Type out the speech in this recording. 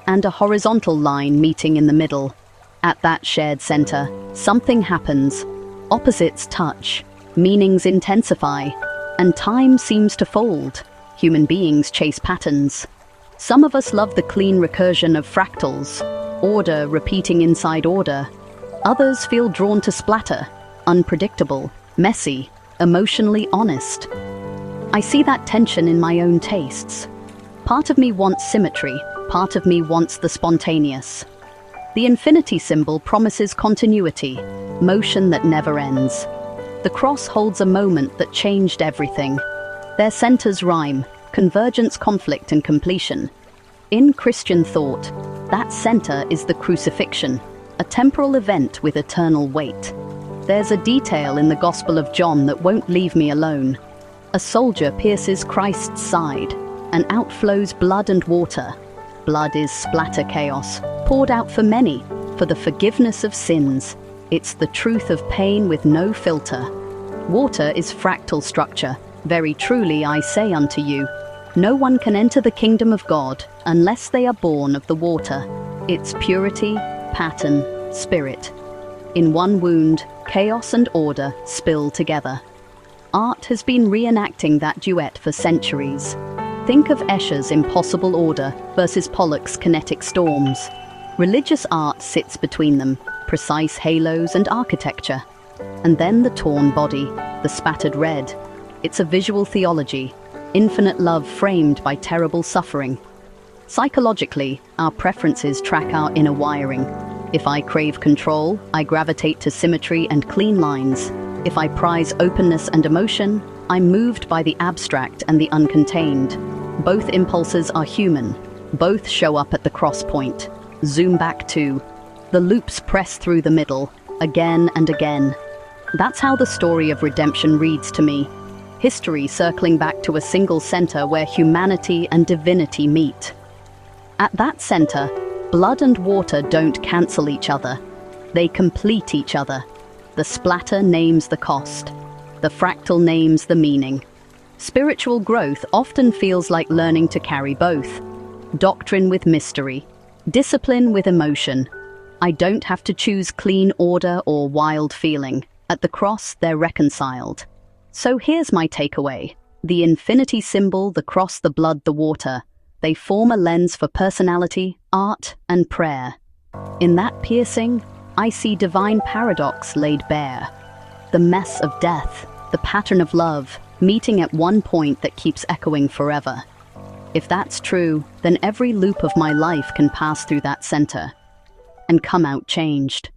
and a horizontal line meeting in the middle. At that shared center, something happens. Opposites touch, meanings intensify, and time seems to fold. Human beings chase patterns. Some of us love the clean recursion of fractals, order repeating inside order. Others feel drawn to splatter, unpredictable, messy, emotionally honest. I see that tension in my own tastes. Part of me wants symmetry, part of me wants the spontaneous. The infinity symbol promises continuity, motion that never ends. The cross holds a moment that changed everything. Their centers rhyme, convergence, conflict, and completion. In Christian thought, that center is the crucifixion, a temporal event with eternal weight. There's a detail in the Gospel of John that won't leave me alone. A soldier pierces Christ's side, and out flows blood and water. Blood is splatter chaos, poured out for many, for the forgiveness of sins. It's the truth of pain with no filter. Water is fractal structure. Very truly I say unto you, no one can enter the kingdom of God unless they are born of the water. It's purity, pattern, spirit. In one wound, chaos and order spill together. Art has been reenacting that duet for centuries. Think of Escher's impossible order versus Pollock's kinetic storms. Religious art sits between them, precise halos and architecture. And then the torn body, the spattered red. It's a visual theology, infinite love framed by terrible suffering. Psychologically, our preferences track our inner wiring. If I crave control, I gravitate to symmetry and clean lines. If I prize openness and emotion, I'm moved by the abstract and the uncontained. Both impulses are human. Both show up at the cross point. Zoom back to. The loops press through the middle, again and again. That's how the story of redemption reads to me. History circling back to a single center where humanity and divinity meet. At that center, blood and water don't cancel each other. They complete each other. The splatter names the cost. The fractal names the meaning. Spiritual growth often feels like learning to carry both. Doctrine with mystery. Discipline with emotion. I don't have to choose clean order or wild feeling. At the cross, they're reconciled. So here's my takeaway. The infinity symbol, the cross, the blood, the water. They form a lens for personality, art, and prayer. In that piercing, I see divine paradox laid bare. The mess of death, the pattern of love, meeting at one point that keeps echoing forever. If that's true, then every loop of my life can pass through that center and come out changed.